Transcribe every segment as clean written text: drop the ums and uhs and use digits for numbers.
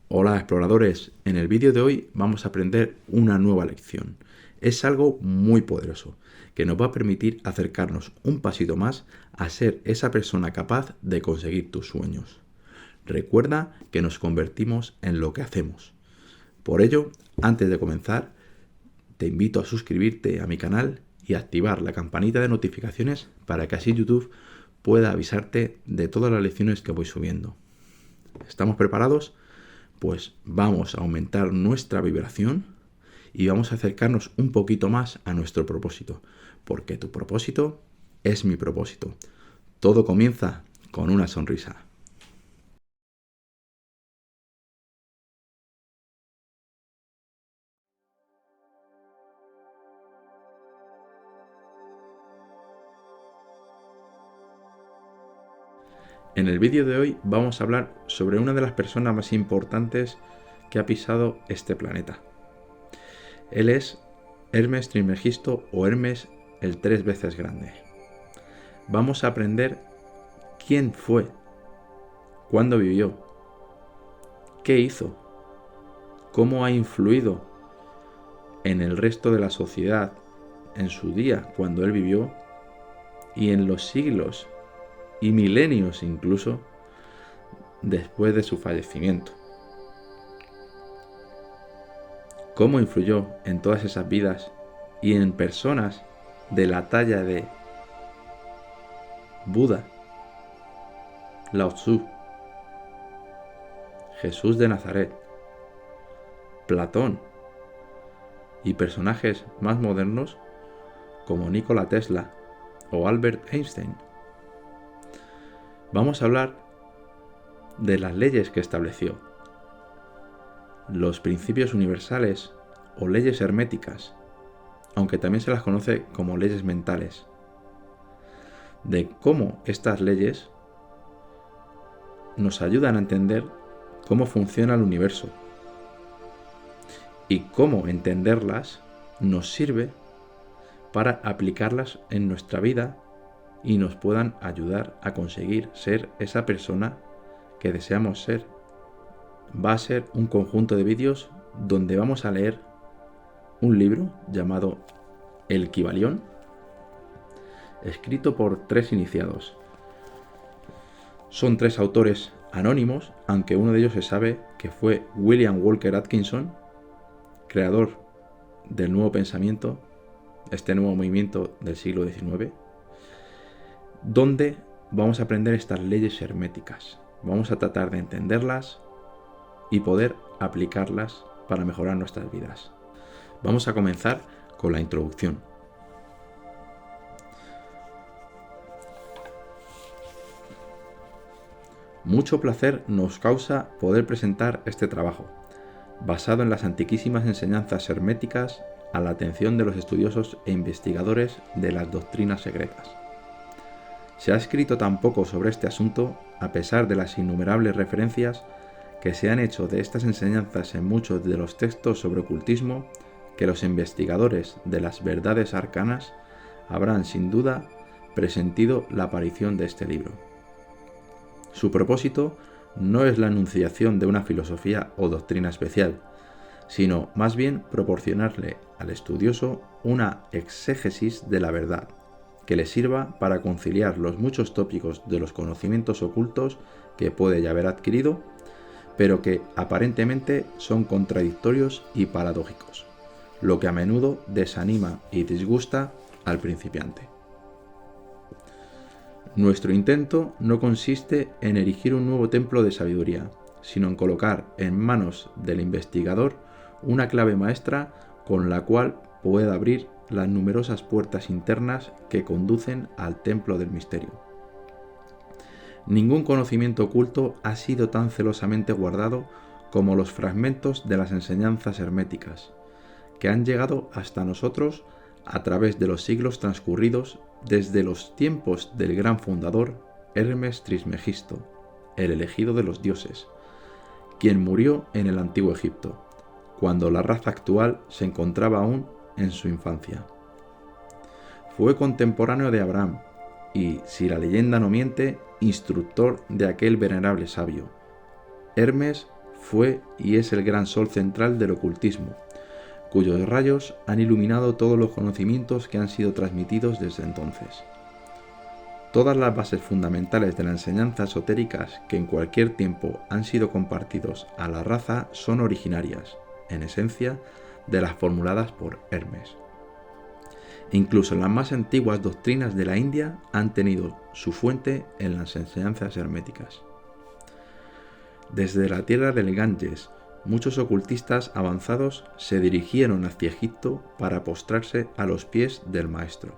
Hola exploradores, en el vídeo de hoy vamos a aprender una nueva lección. Es algo muy poderoso que nos va a permitir acercarnos un pasito más a ser esa persona capaz de conseguir tus sueños. Recuerda que nos convertimos en lo que hacemos. Por ello, antes de comenzar, te invito a suscribirte a mi canal y activar la campanita de notificaciones para que así YouTube pueda avisarte de todas las lecciones que voy subiendo. ¿Estamos preparados? Pues vamos a aumentar nuestra vibración y vamos a acercarnos un poquito más a nuestro propósito, porque tu propósito es mi propósito. Todo comienza con una sonrisa. En el vídeo de hoy vamos a hablar sobre una de las personas más importantes que ha pisado este planeta. Él es Hermes Trismegisto o Hermes el 3 veces grande. Vamos a aprender quién fue, cuándo vivió, qué hizo, cómo ha influido en el resto de la sociedad en su día cuando él vivió y en los siglos y milenios incluso después de su fallecimiento. Cómo influyó en todas esas vidas y en personas de la talla de Buda, Lao Tzu, Jesús de Nazaret, Platón y personajes más modernos como Nikola Tesla o Albert Einstein. Vamos a hablar de las leyes que estableció, los principios universales o leyes herméticas, aunque también se las conoce como leyes mentales, de cómo estas leyes nos ayudan a entender cómo funciona el universo y cómo entenderlas nos sirve para aplicarlas en nuestra vida y nos puedan ayudar a conseguir ser esa persona que deseamos ser. Va a ser un conjunto de vídeos donde vamos a leer un libro llamado El Kybalión, escrito por 3 iniciados. Son 3 autores anónimos, aunque uno de ellos se sabe que fue William Walker Atkinson, creador del nuevo pensamiento, este nuevo movimiento del siglo XIX, donde vamos a aprender estas leyes herméticas. Vamos a tratar de entenderlas y poder aplicarlas para mejorar nuestras vidas. Vamos a comenzar con la introducción. Mucho placer nos causa poder presentar este trabajo, basado en las antiquísimas enseñanzas herméticas a la atención de los estudiosos e investigadores de las doctrinas secretas. Se ha escrito tan poco sobre este asunto, a pesar de las innumerables referencias que se han hecho de estas enseñanzas en muchos de los textos sobre ocultismo, que los investigadores de las verdades arcanas habrán sin duda presentido la aparición de este libro. Su propósito no es la enunciación de una filosofía o doctrina especial, sino más bien proporcionarle al estudioso una exégesis de la verdad, que le sirva para conciliar los muchos tópicos de los conocimientos ocultos que puede ya haber adquirido, pero que aparentemente son contradictorios y paradójicos, lo que a menudo desanima y disgusta al principiante. Nuestro intento no consiste en erigir un nuevo templo de sabiduría, sino en colocar en manos del investigador una clave maestra con la cual pueda abrir las numerosas puertas internas que conducen al templo del misterio. Ningún conocimiento oculto ha sido tan celosamente guardado como los fragmentos de las enseñanzas herméticas, que han llegado hasta nosotros a través de los siglos transcurridos desde los tiempos del gran fundador Hermes Trismegisto, el elegido de los dioses, quien murió en el antiguo Egipto, cuando la raza actual se encontraba aún en su infancia. Fue contemporáneo de Abraham y, si la leyenda no miente, instructor de aquel venerable sabio. Hermes fue y es el gran sol central del ocultismo, cuyos rayos han iluminado todos los conocimientos que han sido transmitidos desde entonces. Todas las bases fundamentales de la enseñanza esotéricas que en cualquier tiempo han sido compartidos a la raza son originarias, en esencia, de las formuladas por Hermes. Incluso las más antiguas doctrinas de la India han tenido su fuente en las enseñanzas herméticas. Desde la tierra del Ganges, muchos ocultistas avanzados se dirigieron hacia Egipto para postrarse a los pies del maestro.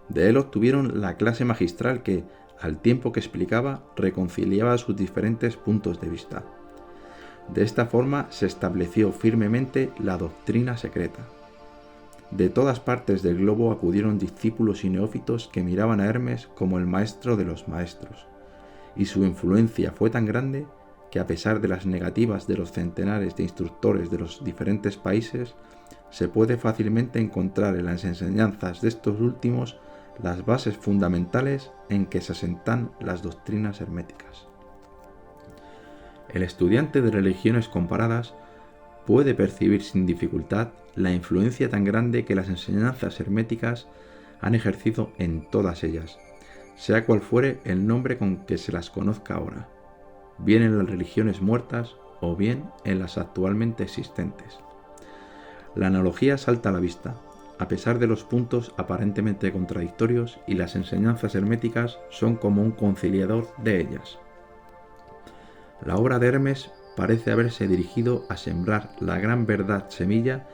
De él obtuvieron la clase magistral que, al tiempo que explicaba, reconciliaba sus diferentes puntos de vista. De esta forma se estableció firmemente la doctrina secreta. De todas partes del globo acudieron discípulos y neófitos que miraban a Hermes como el maestro de los maestros, y su influencia fue tan grande que, a pesar de las negativas de los centenares de instructores de los diferentes países, se puede fácilmente encontrar en las enseñanzas de estos últimos las bases fundamentales en que se asentan las doctrinas herméticas. El estudiante de religiones comparadas puede percibir sin dificultad la influencia tan grande que las enseñanzas herméticas han ejercido en todas ellas, sea cual fuere el nombre con que se las conozca ahora, bien en las religiones muertas o bien en las actualmente existentes. La analogía salta a la vista, a pesar de los puntos aparentemente contradictorios, y las enseñanzas herméticas son como un conciliador de ellas. La obra de Hermes parece haberse dirigido a sembrar la gran verdad semilla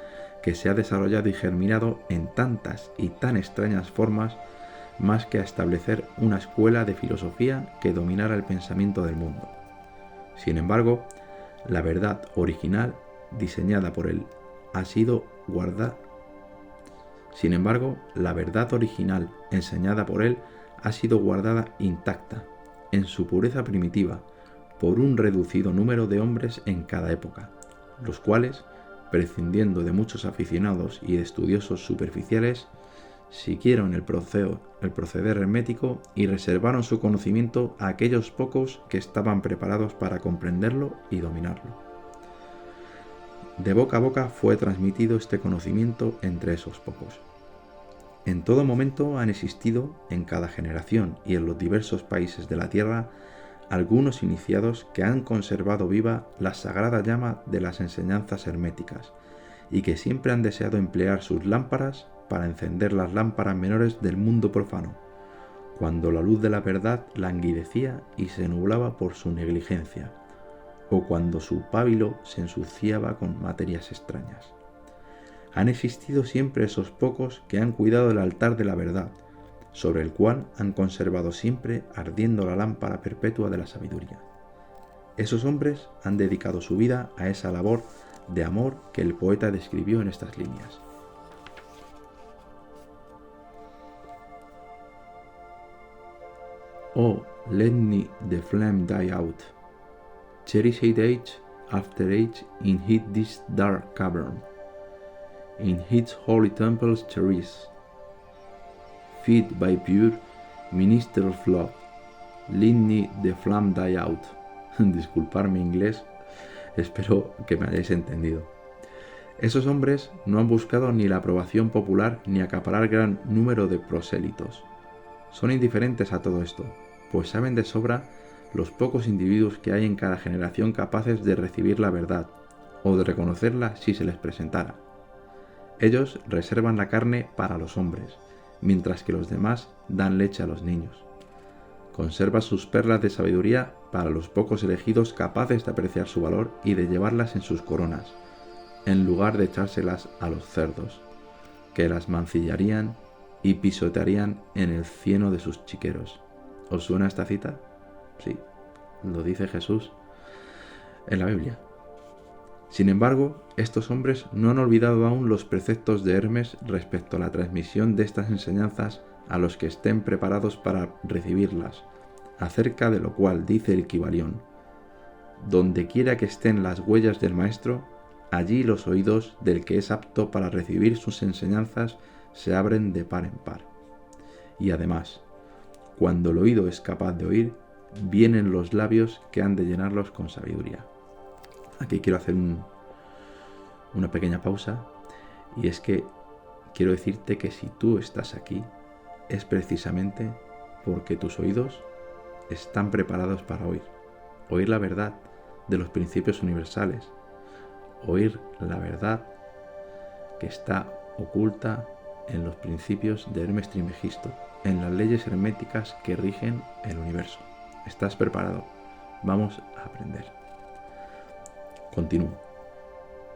que se ha desarrollado y germinado en tantas y tan extrañas formas, más que a establecer una escuela de filosofía que dominara el pensamiento del mundo. Sin embargo, la verdad original diseñada por él ha sido guardada. Sin embargo, la verdad original enseñada por él ha sido guardada intacta, en su pureza primitiva, por un reducido número de hombres en cada época, los cuales, prescindiendo de muchos aficionados y de estudiosos superficiales, siguieron el proceder hermético y reservaron su conocimiento a aquellos pocos que estaban preparados para comprenderlo y dominarlo. De boca a boca fue transmitido este conocimiento entre esos pocos. En todo momento han existido, en cada generación y en los diversos países de la Tierra, algunos iniciados que han conservado viva la sagrada llama de las enseñanzas herméticas y que siempre han deseado emplear sus lámparas para encender las lámparas menores del mundo profano, cuando la luz de la verdad languidecía y se nublaba por su negligencia, o cuando su pábilo se ensuciaba con materias extrañas. Han existido siempre esos pocos que han cuidado del altar de la verdad, sobre el cual han conservado siempre ardiendo la lámpara perpetua de la sabiduría. Esos hombres han dedicado su vida a esa labor de amor que el poeta describió en estas líneas. Oh, let me the flame die out. Cherished age after age in this dark cavern. In its holy temples cherish. Fed by pure minister of love. Let me the flame die out. Disculpar mi inglés, espero que me hayáis entendido. Esos hombres no han buscado ni la aprobación popular ni acaparar gran número de prosélitos. Son indiferentes a todo esto, pues saben de sobra los pocos individuos que hay en cada generación capaces de recibir la verdad, o de reconocerla si se les presentara. Ellos reservan la carne para los hombres, mientras que los demás dan leche a los niños. Conservan sus perlas de sabiduría para los pocos elegidos capaces de apreciar su valor y de llevarlas en sus coronas, en lugar de echárselas a los cerdos, que las mancillarían y pisotearían en el cieno de sus chiqueros. ¿Os suena esta cita? Sí, lo dice Jesús en la Biblia. Sin embargo, estos hombres no han olvidado aún los preceptos de Hermes respecto a la transmisión de estas enseñanzas a los que estén preparados para recibirlas, acerca de lo cual dice el Kybalión: donde quiera que estén las huellas del maestro, allí los oídos del que es apto para recibir sus enseñanzas se abren de par en par. Y además, cuando el oído es capaz de oír, vienen los labios que han de llenarlos con sabiduría. Aquí quiero hacer una pequeña pausa, y es que quiero decirte que si tú estás aquí es precisamente porque tus oídos están preparados para oír la verdad de los principios universales, oír la verdad que está oculta en los principios de Hermes Trismegisto, en las leyes herméticas que rigen el universo. ¿Estás preparado? Vamos a aprender. Continúo.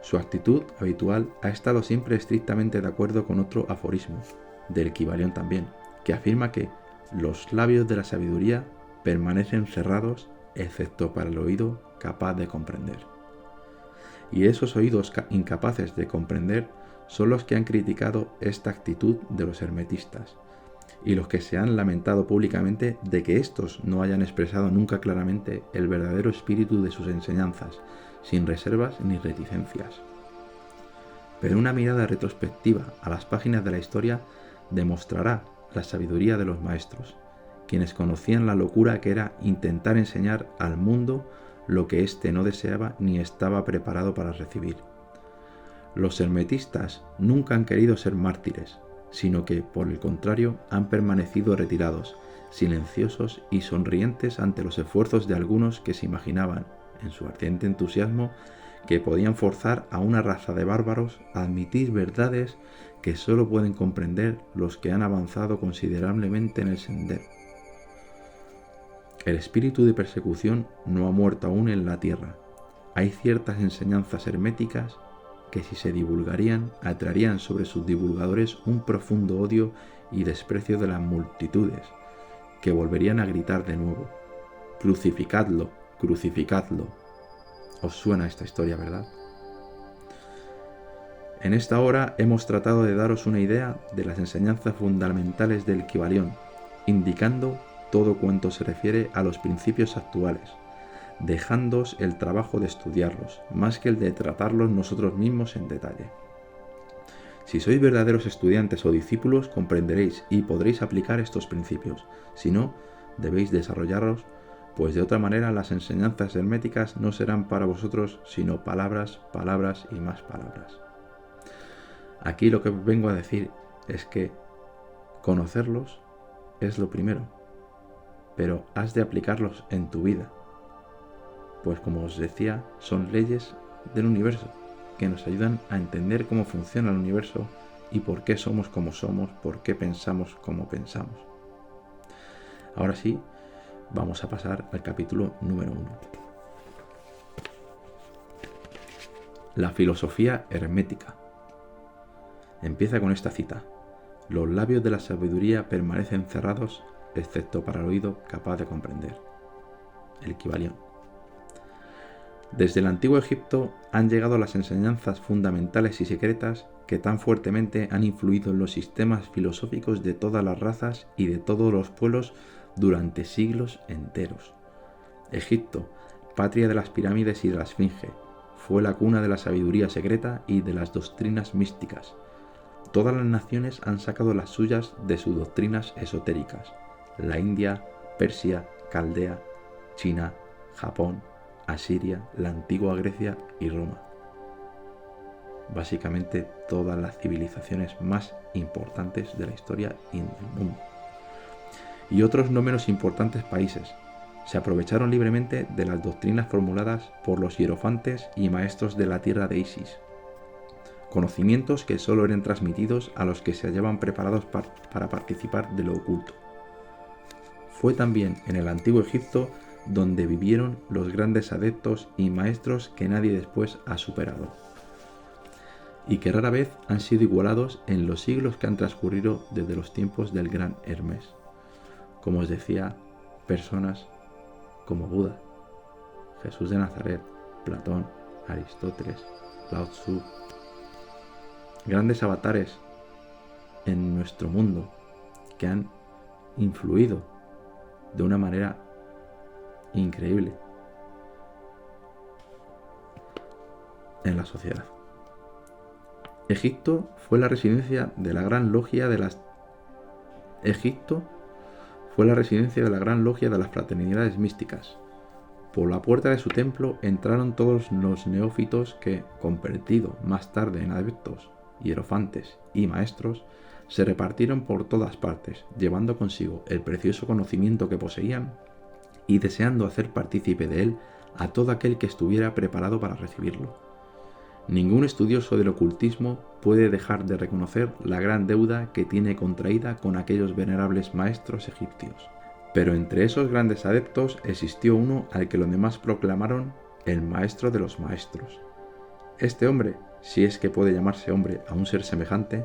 Su actitud habitual ha estado siempre estrictamente de acuerdo con otro aforismo, del Kybalión también, que afirma que los labios de la sabiduría permanecen cerrados excepto para el oído capaz de comprender. Y esos oídos incapaces de comprender son los que han criticado esta actitud de los hermetistas, y los que se han lamentado públicamente de que éstos no hayan expresado nunca claramente el verdadero espíritu de sus enseñanzas, sin reservas ni reticencias. Pero una mirada retrospectiva a las páginas de la historia demostrará la sabiduría de los maestros, quienes conocían la locura que era intentar enseñar al mundo lo que éste no deseaba ni estaba preparado para recibir. Los hermetistas nunca han querido ser mártires, sino que, por el contrario, han permanecido retirados, silenciosos y sonrientes ante los esfuerzos de algunos que se imaginaban, en su ardiente entusiasmo, que podían forzar a una raza de bárbaros a admitir verdades que solo pueden comprender los que han avanzado considerablemente en el sendero. El espíritu de persecución no ha muerto aún en la tierra. Hay ciertas enseñanzas herméticas que, si se divulgarían, atraerían sobre sus divulgadores un profundo odio y desprecio de las multitudes, que volverían a gritar de nuevo: «Crucificadlo, crucificadlo». ¿Os suena esta historia, verdad? En esta hora hemos tratado de daros una idea de las enseñanzas fundamentales del Kybalión, indicando todo cuanto se refiere a los principios actuales, dejándoos el trabajo de estudiarlos, más que el de tratarlos nosotros mismos en detalle. Si sois verdaderos estudiantes o discípulos, comprenderéis y podréis aplicar estos principios. Si no, debéis desarrollarlos, pues de otra manera las enseñanzas herméticas no serán para vosotros sino palabras, palabras y más palabras. Aquí lo que vengo a decir es que conocerlos es lo primero, pero has de aplicarlos en tu vida, pues como os decía, son leyes del universo que nos ayudan a entender cómo funciona el universo y por qué somos como somos, por qué pensamos como pensamos. Ahora sí, vamos a pasar al capítulo número 1. La filosofía hermética. Empieza con esta cita: los labios de la sabiduría permanecen cerrados excepto para el oído capaz de comprender. El Kybalión. Desde el antiguo Egipto han llegado las enseñanzas fundamentales y secretas que tan fuertemente han influido en los sistemas filosóficos de todas las razas y de todos los pueblos durante siglos enteros. Egipto, patria de las pirámides y de la Esfinge, fue la cuna de la sabiduría secreta y de las doctrinas místicas. Todas las naciones han sacado las suyas de sus doctrinas esotéricas: la India, Persia, Caldea, China, Japón, Asiria, la antigua Grecia y Roma. Básicamente todas las civilizaciones más importantes de la historia y del mundo. Y otros no menos importantes países se aprovecharon libremente de las doctrinas formuladas por los hierofantes y maestros de la tierra de Isis, conocimientos que solo eran transmitidos a los que se hallaban preparados para participar de lo oculto. Fue también en el antiguo Egipto donde vivieron los grandes adeptos y maestros que nadie después ha superado, y que rara vez han sido igualados en los siglos que han transcurrido desde los tiempos del gran Hermes. Como os decía, personas como Buda, Jesús de Nazaret, Platón, Aristóteles, Lao Tzu, grandes avatares en nuestro mundo que han influido de una manera increíble en la sociedad. Egipto fue la residencia de la gran logia de las fraternidades místicas, Por la puerta de su templo entraron todos los neófitos que, convertido más tarde en adeptos, hierofantes y maestros, se repartieron por todas partes, llevando consigo el precioso conocimiento que poseían y deseando hacer partícipe de él a todo aquel que estuviera preparado para recibirlo. Ningún estudioso del ocultismo puede dejar de reconocer la gran deuda que tiene contraída con aquellos venerables maestros egipcios. Pero entre esos grandes adeptos existió uno al que los demás proclamaron el maestro de los maestros. Este hombre, si es que puede llamarse hombre a un ser semejante,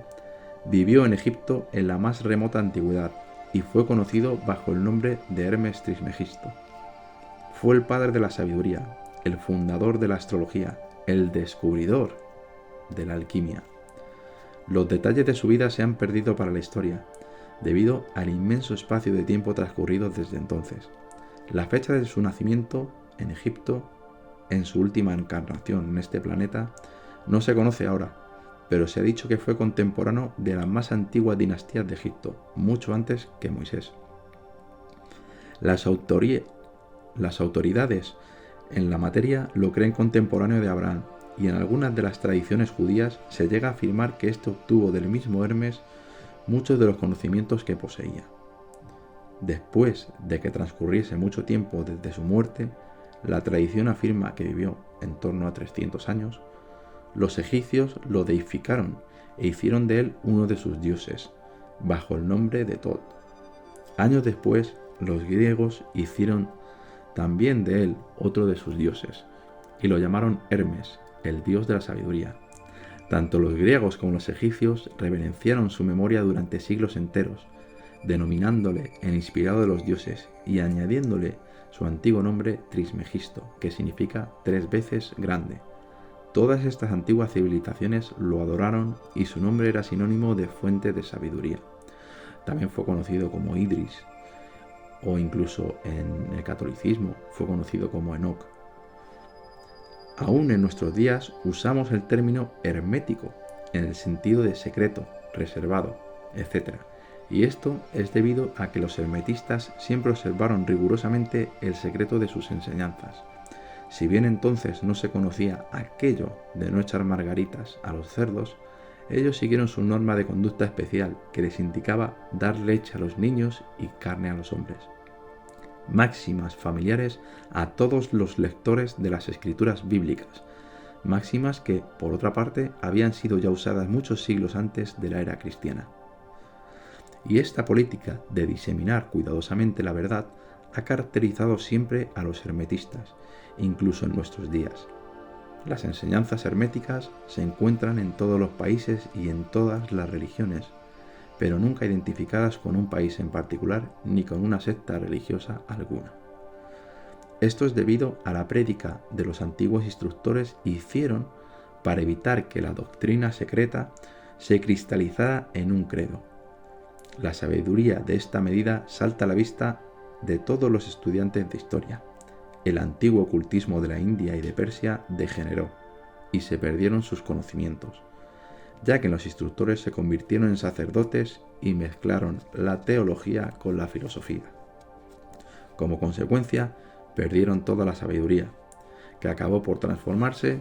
vivió en Egipto en la más remota antigüedad y fue conocido bajo el nombre de Hermes Trismegisto. Fue el padre de la sabiduría, el fundador de la astrología, el descubridor de la alquimia. Los detalles de su vida se han perdido para la historia, debido al inmenso espacio de tiempo transcurrido desde entonces. La fecha de su nacimiento en Egipto, en su última encarnación en este planeta, no se conoce ahora, pero se ha dicho que fue contemporáneo de las más antiguas dinastías de Egipto, mucho antes que Moisés. Las autoridades en la materia lo creen contemporáneo de Abraham, y en algunas de las tradiciones judías se llega a afirmar que éste obtuvo del mismo Hermes muchos de los conocimientos que poseía. Después de que transcurriese mucho tiempo desde su muerte, la tradición afirma que vivió en torno a 300 años, los egipcios lo deificaron e hicieron de él uno de sus dioses, bajo el nombre de Tot. Años después, los griegos hicieron también de él otro de sus dioses, y lo llamaron Hermes, el dios de la sabiduría. Tanto los griegos como los egipcios reverenciaron su memoria durante siglos enteros, denominándole el inspirado de los dioses y añadiéndole su antiguo nombre Trismegisto, que significa 3 veces grande. Todas estas antiguas civilizaciones lo adoraron y su nombre era sinónimo de fuente de sabiduría. También fue conocido como Idris, o incluso en el catolicismo fue conocido como Enoc. Aún en nuestros días usamos el término hermético en el sentido de secreto, reservado, etc. Y esto es debido a que los hermetistas siempre observaron rigurosamente el secreto de sus enseñanzas. Si bien entonces no se conocía aquello de no echar margaritas a los cerdos, ellos siguieron su norma de conducta especial que les indicaba dar leche a los niños y carne a los hombres. Máximas familiares a todos los lectores de las escrituras bíblicas, máximas que, por otra parte, habían sido ya usadas muchos siglos antes de la era cristiana. Y esta política de diseminar cuidadosamente la verdad ha caracterizado siempre a los hermetistas, incluso en nuestros días. Las enseñanzas herméticas se encuentran en todos los países y en todas las religiones, pero nunca identificadas con un país en particular ni con una secta religiosa alguna. Esto es debido a la prédica de los antiguos instructores hicieron para evitar que la doctrina secreta se cristalizara en un credo. La sabiduría de esta medida salta a la vista de todos los estudiantes de historia. El antiguo ocultismo de la India y de Persia degeneró y se perdieron sus conocimientos, ya que los instructores se convirtieron en sacerdotes y mezclaron la teología con la filosofía. Como consecuencia, perdieron toda la sabiduría, que acabó por transformarse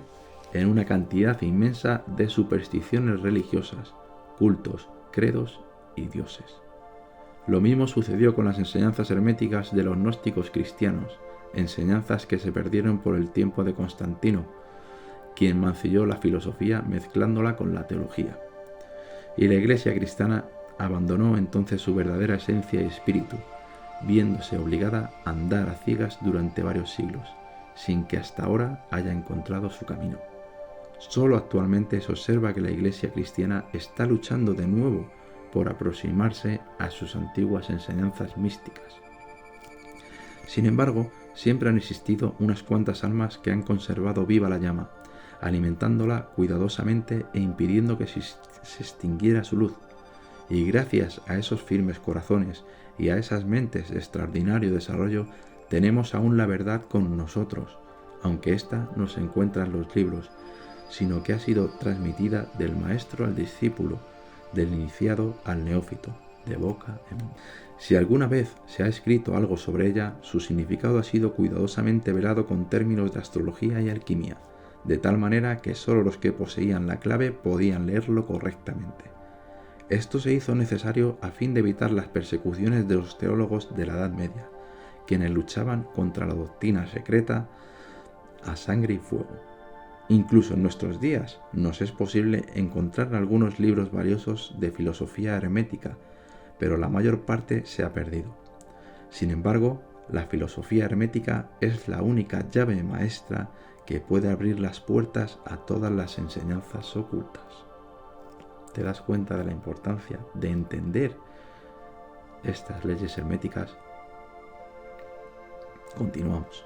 en una cantidad inmensa de supersticiones religiosas, cultos, credos y dioses. Lo mismo sucedió con las enseñanzas herméticas de los gnósticos cristianos, enseñanzas que se perdieron por el tiempo de Constantino, quien mancilló la filosofía mezclándola con la teología. Y la Iglesia cristiana abandonó entonces su verdadera esencia y espíritu, viéndose obligada a andar a ciegas durante varios siglos, sin que hasta ahora haya encontrado su camino. Solo actualmente se observa que la Iglesia cristiana está luchando de nuevo por aproximarse a sus antiguas enseñanzas místicas. Sin embargo, siempre han existido unas cuantas almas que han conservado viva la llama, alimentándola cuidadosamente e impidiendo que se extinguiera su luz. Y gracias a esos firmes corazones y a esas mentes de extraordinario desarrollo, tenemos aún la verdad con nosotros, aunque ésta no se encuentra en los libros, sino que ha sido transmitida del maestro al discípulo, del iniciado al neófito, de boca en boca. Si alguna vez se ha escrito algo sobre ella, su significado ha sido cuidadosamente velado con términos de astrología y alquimia, de tal manera que sólo los que poseían la clave podían leerlo correctamente. Esto se hizo necesario a fin de evitar las persecuciones de los teólogos de la Edad Media, quienes luchaban contra la doctrina secreta a sangre y fuego. Incluso en nuestros días nos es posible encontrar algunos libros valiosos de filosofía hermética, pero la mayor parte se ha perdido. Sin embargo, la filosofía hermética es la única llave maestra que puede abrir las puertas a todas las enseñanzas ocultas. ¿Te das cuenta de la importancia de entender estas leyes herméticas? Continuamos.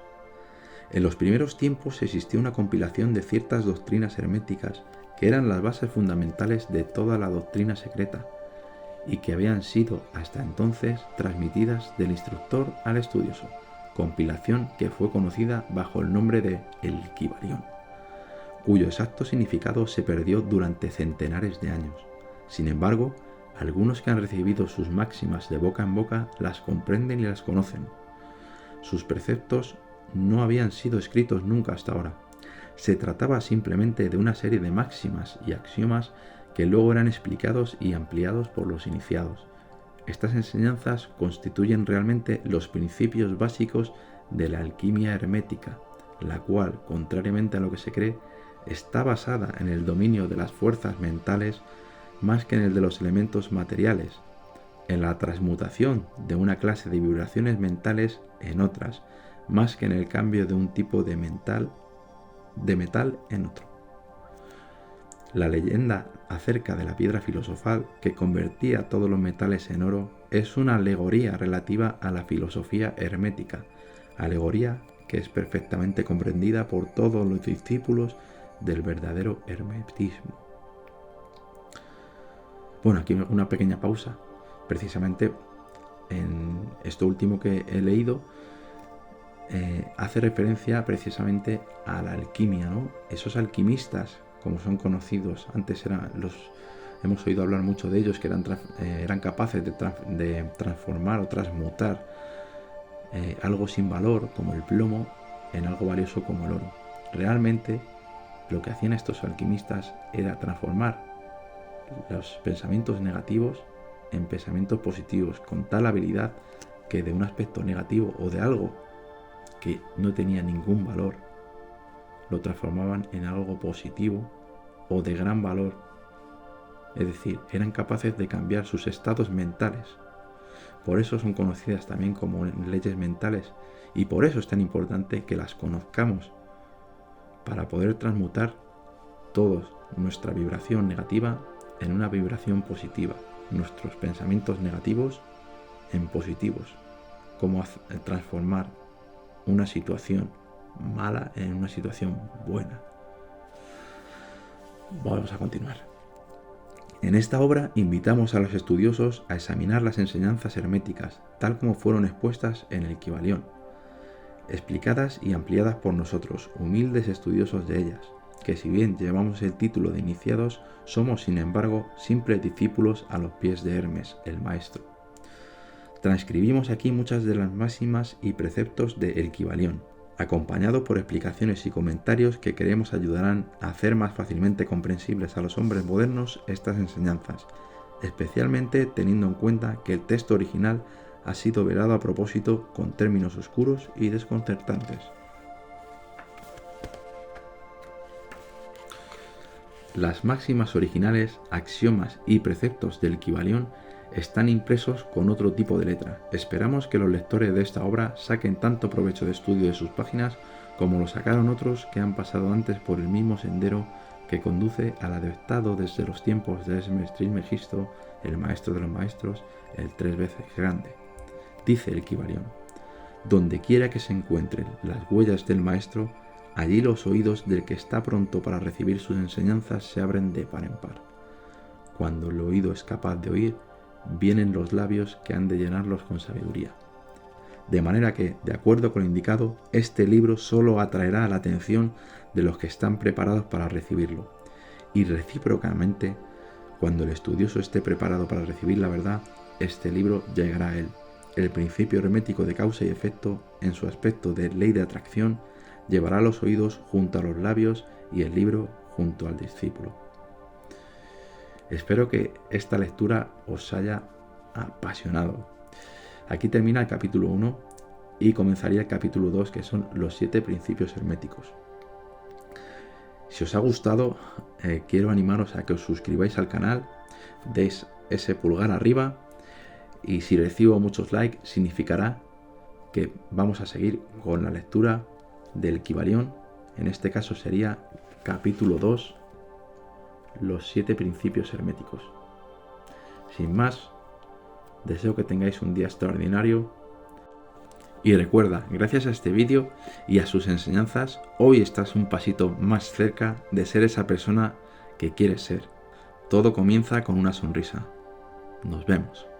En los primeros tiempos existió una compilación de ciertas doctrinas herméticas que eran las bases fundamentales de toda la doctrina secreta y que habían sido hasta entonces transmitidas del instructor al estudioso, compilación que fue conocida bajo el nombre de El Kybalión, cuyo exacto significado se perdió durante centenares de años. Sin embargo, algunos que han recibido sus máximas de boca en boca las comprenden y las conocen. Sus preceptos no habían sido escritos nunca hasta ahora. Se trataba simplemente de una serie de máximas y axiomas que luego eran explicados y ampliados por los iniciados. Estas enseñanzas constituyen realmente los principios básicos de la alquimia hermética, la cual, contrariamente a lo que se cree, está basada en el dominio de las fuerzas mentales más que en el de los elementos materiales, en la transmutación de una clase de vibraciones mentales en otras, más que en el cambio de un tipo de metal en otro. La leyenda acerca de la piedra filosofal que convertía todos los metales en oro es una alegoría relativa a la filosofía hermética, alegoría que es perfectamente comprendida por todos los discípulos del verdadero hermetismo. Bueno, aquí una pequeña pausa. Precisamente en esto último que he leído hace referencia precisamente a la alquimia, ¿no? Esos alquimistas, como son conocidos, antes hemos oído hablar mucho de ellos, que eran capaces de transformar o transmutar algo sin valor, como el plomo, en algo valioso como el oro. Realmente lo que hacían estos alquimistas era transformar los pensamientos negativos en pensamientos positivos, con tal habilidad que de un aspecto negativo o de algo que no tenía ningún valor, lo transformaban en algo positivo o de gran valor. Es decir, eran capaces de cambiar sus estados mentales. Por eso son conocidas también como leyes mentales, y por eso es tan importante que las conozcamos, para poder transmutar toda nuestra vibración negativa en una vibración positiva, nuestros pensamientos negativos en positivos, cómo transformar una situación mala en una situación buena. Vamos a continuar. En esta obra invitamos a los estudiosos a examinar las enseñanzas herméticas, tal como fueron expuestas en el Kybalión, explicadas y ampliadas por nosotros, humildes estudiosos de ellas, que si bien llevamos el título de iniciados, somos sin embargo simples discípulos a los pies de Hermes, el maestro. Transcribimos aquí muchas de las máximas y preceptos de El Kybalión, acompañado por explicaciones y comentarios que creemos ayudarán a hacer más fácilmente comprensibles a los hombres modernos estas enseñanzas, especialmente teniendo en cuenta que el texto original ha sido velado a propósito con términos oscuros y desconcertantes. Las máximas originales, axiomas y preceptos del Kybalión están impresos con otro tipo de letra. Esperamos que los lectores de esta obra saquen tanto provecho de estudio de sus páginas como lo sacaron otros que han pasado antes por el mismo sendero que conduce al adeptado desde los tiempos de Hermes Trismegisto, el maestro de los maestros, el 3 veces grande. Dice el Kybalión: donde quiera que se encuentren las huellas del maestro, allí los oídos del que está pronto para recibir sus enseñanzas se abren de par en par. Cuando el oído es capaz de oír, vienen los labios que han de llenarlos con sabiduría. De manera que, de acuerdo con lo indicado, este libro solo atraerá la atención de los que están preparados para recibirlo, y recíprocamente, cuando el estudioso esté preparado para recibir la verdad, este libro llegará a él, el principio hermético de causa y efecto, en su aspecto de ley de atracción, llevará los oídos junto a los labios y el libro junto al discípulo. Espero que esta lectura os haya apasionado. Aquí termina el capítulo 1 y comenzaría el capítulo 2, que son los 7 principios herméticos. Si os ha gustado, quiero animaros a que os suscribáis al canal, deis ese pulgar arriba, y si recibo muchos likes significará que vamos a seguir con la lectura del Kybalión. En este caso sería capítulo 2, los 7 principios herméticos. Sin más, deseo que tengáis un día extraordinario. Y recuerda, gracias a este vídeo y a sus enseñanzas, hoy estás un pasito más cerca de ser esa persona que quieres ser. Todo comienza con una sonrisa. Nos vemos.